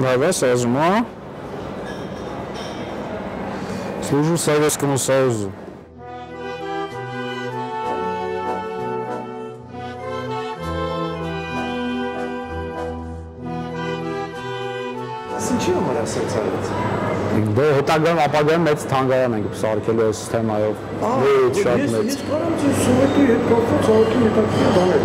Давай сразу, а? Служу Советскому Союзу. Ինչի՞ համար ասած արած։ Դե հետագայում ապագայում մեծ թանգարան ենք սարքելու այս թեմայով։ Շատ մեծ։ Ես կարամ ձեզ Սովետի հետ կապված աղոթի հետաքրքիր բաներ։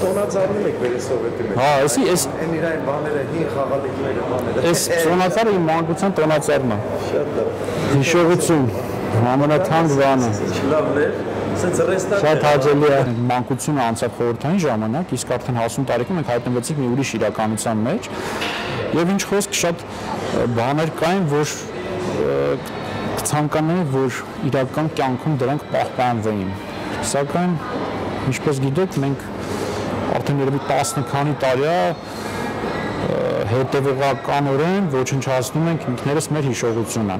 Տոնածառնում եք վեր Սովետի մեջ։ Հա, էս Այն իրային բաները, հին խաղալիքները, բաները։ Այս տոնածառը իմ մանկության տոնածառն է։ Շատ լավ։ Հիշողություն, ամենաթանկ բանը։ Լավներ։ Սենց ռեստարտ։ Շատ հաճելի է։ Մանկությունը անցավ խորհրդային ժամանակ, իսկ արդեն հասուն տարիքում մենք հայտնվեցինք մի ուրիշ իրականության մեջ։ Եվ ինչ խոսք շատ բաներ կային, որ ցանկանայի, որ իրական կյանքում դրանք պահպանվեին։ Սակայն, ինչպես գիտեք, մենք արդեն երևի 10 քանի տարի է հետևողականորեն ոչնչացնում ենք ինքներս մեր հիշողությունը։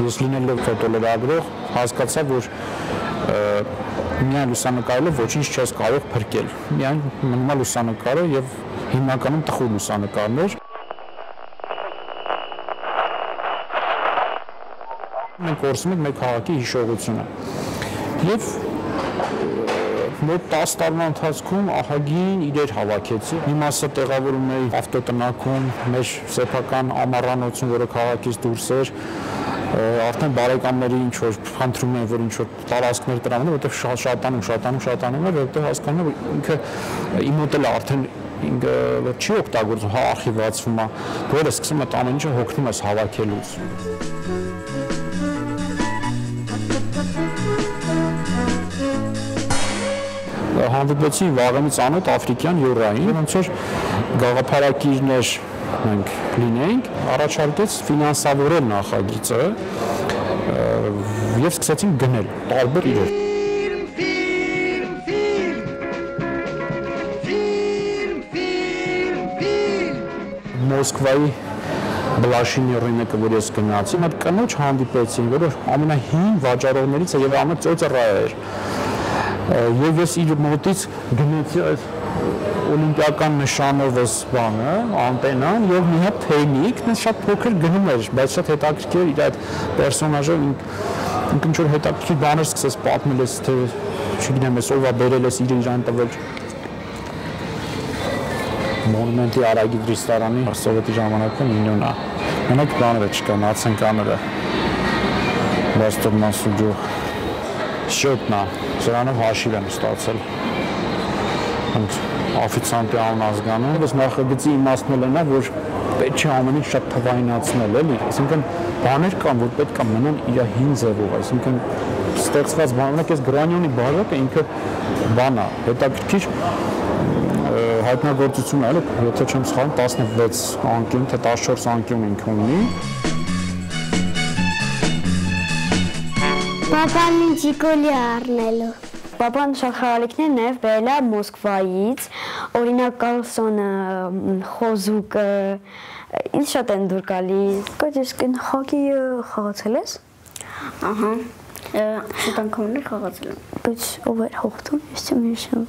Ես լինելով ֆոտոլրագրող հասկացա, որ միայն լուսանկարելով ոչինչ չես կարող փրկել։ Միայն մնում է լուսանկարը եւ հիմնականում տխուր լուսանկարներ։ Մենք կորցնում ենք մեր քաղաքի հիշողությունը։ Եվ մոտ 10 տարվա ընթացքում ահագին իրեր հավաքեցի։ Մի մասը տեղավորում էի ավտոտնակում, մեր սեփական ամառանոցում, որը քաղաքից դուրս էր, արդեն բարեկամների ինչ որ խնդրում են, որ ինչ որ տարածքներ տրամեն, որտեղ շատանում է, որտեղ հասկանում եմ, որ ինքը իմ մոտ էլ արդեն ինքը չի օգտագործվում, հա արխիվացվում է, որ սկսում է ամեն ինչը հոգնում ես հավաքելուց։ Հանդիպեցի վաղեմից անոտ Աֆրիկյան յուռային, ոնց որ գաղափարակիրներ մենք լինեինք, առաջարկեց ֆինանսավորել նախագիծը եւ սկսեցինք գնել տարբեր իրեր։ Մոսկվայի Բլաշինի ռինեկը, որ ես գնացի, մի կնոջ հանդիպեցին, որը ամենահին վաճառողներից է եւ ամենածոծռայ էր։ Եվ ես իր մոտից գնեցի այս օլիմպիական նշանով էս բանը, անտենան եւ մի հատ թեյնիկ, նա շատ փոքր գնում էր, բայց շատ հետաքրքիր իր այդ պերսոնաժը ինքն ինչ որ հետաքրքիր բաներ սկսեց պատմել, ես թե չգիտեմ, ես ով է բերել ես իրան տվել Մոնումենտի Արագիվ ռեստորանի Սովետի ժամանակում ինյոնա։ Մենակ բաները չկա, նացենկաները։ Բաստորնան սուջող շոտնա, սրանով հաշիվ եմ ստացել։ Օֆիցիանտի անուն ազգանում, բայց նախագծի իմաստն է, որ պետք չէ ամեն ինչ շատ թվայնացնել, էլի, այսինքն բաներ կան, որ պետք է մնան իր հին ձևով, այսինքն ստեղծված բանակ այս գրանյոնի բարակը ինքը բան է, հետաքրքիր հայտնագործություն է, եթե չեմ սխալվում 16 անկյուն, թե 14 անկյուն ինքը ունի։ Պապան ինձ գոլի առնելու։ Պապան շատ խաղալիքներ նաև բերել է Մոսկվայից, օրինակ Կարլսոնը, խոզուկը, ինձ շատ են դուր գալիս։ Կոջես կեն հոգի խաղացել ես։ Ահա, շատ անգամներ խաղացել եմ։ Բայց ով էր հաղթում, ես չեմ հիշում։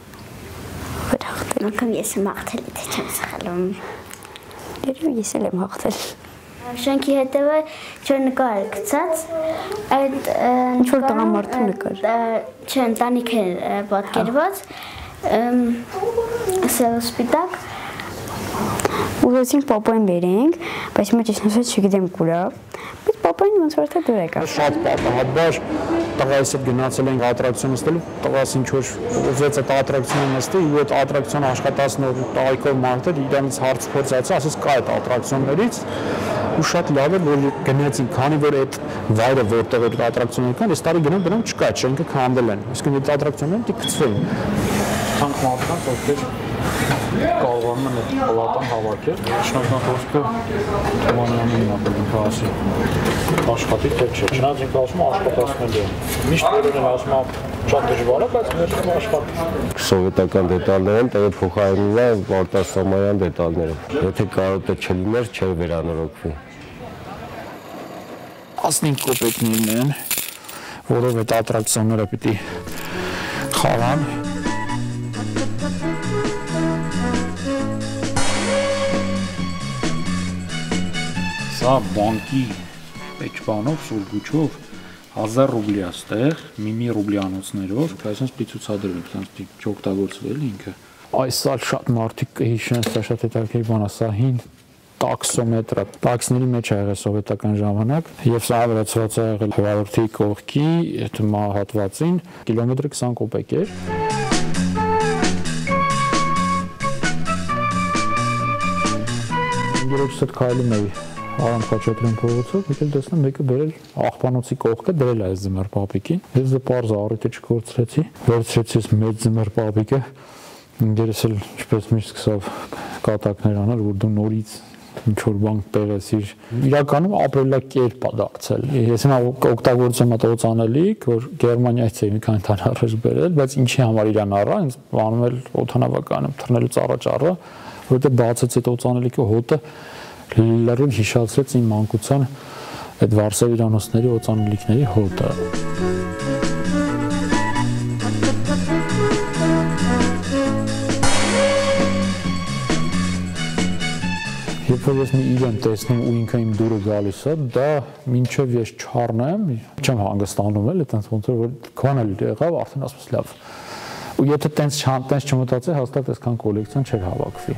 Ով էր հաղթել։ Անգամ ես եմ հաղթել, թե չեմ սխալվում։ Երևի ես էլ եմ հաղթել։ Շենքի հետևը չէ նկար գցած, այդ ինչ որ տղամարդու նկար։ Չէ, ընտանիք էր պատկերված, սպիտակ։ Ուզեցինք պապային բերենք, բայց հիմա ճիշտ ասած չգիտեմ կուրա, բայց պապային ոնց որ թե դուր եկա։ Շատ պատահաբար տղայիս հետ գնացել ենք ատրակցիոն նստելու, տղաս ինչ որ ուզեց այդ ատրակցիոնը նստի, ու այդ ատրակցիոն աշխատացնող տղայքով մարդը իրանից հարց փորձացի, ասես կա այդ ատրակցիոններից ու շատ լավ է որ գնացին, քանի որ այդ վայրը որտեղ այդ ատրակցիոնները կան, այս տարի գնան դրանք չկա, չենք քանդել են։ Իսկ այդ ատրակցիոնները դի գցվեն։ Քանք մարդկանց ովքեր կարողանում են այդ պալատան հավաքել, շնորհքնախոսքը Թումանյանին ապելինքը ասի աշխատի թե չէ, չնայած ինքը ասում է աշխատացնելու է, միշտ բոլորն են ասում շատ դժվար է, բայց վերջում աշխատի։ Սովետական դետալներ են, տեղափոխարինվում է արտասահմանյան դետալները, եթե կարոտը չլիներ, չէր վերանորոգվի։ 15 կոպեկներն են, որով այդ ատրակցիոնները պիտի խաղան։ Սա բանկի պեչբանով, սուրգուչով 1000 ռուբլի է ստեղ, միմի ռուբլի անոցներով, այսինքն պիտի ցուցադրվի, այսինքն պիտի չօգտագործվել ինքը։ Այս սալ շատ մարդիկ կհիշեն, սա շատ հետաքրքիր բան է, սա հին տաքսոմետր է, տաքսների մեջ ա եղել սովետական ժամանակ, եւ սա ավելացված է եղել հորորդի կողքի հատվածին, կիլոմետրը 20 կոպեկ էր։ Երեքս հետ քայլում էի Արամ Խաչատրյան փողոցով, եկել տեսնեմ մեկը բերել աղբանոցի կողքը դրել է այս ձմեռ պապիկին։ Ես դա պարզ առիթը չկորցրեցի, վերցրեցի այս մեծ ձմեռ պապիկը, ինձ էլ ինչպես միշտ սկսավ կատակներ անել, որ դու նորից ինչ-որ բան տեղեցիր։ Իրականում ապրելակերպ է դարձել։ Ես հիմա օգտագործում եմ օծանելիք, որ Գերմանիայից էի մի քանի տարի առաջ բերել, բայց ինչի համար իրան առա, ինձ բանում էլ օդանավականում թռնելուց առաջ առա, որովհետև բացեց այդ օծանելիքի հոտը լրիվ հիշացրեց իմ մանկության այդ Վարշավի հյուրանոցների օծանելիքների հոտը։ Երբ որ ես մի իրեն տեսնում ու ինքը իմ դուրը գալիս է, դա մինչև ես չառնեմ, չեմ հանգստանում էլ, այտենց ոնց որ քան էլ եղավ, արդեն ասում եմ լավ։ Ու եթե տենց չմտածի, հաստատ այսքան կոլեկցիան չէր հավաքվի։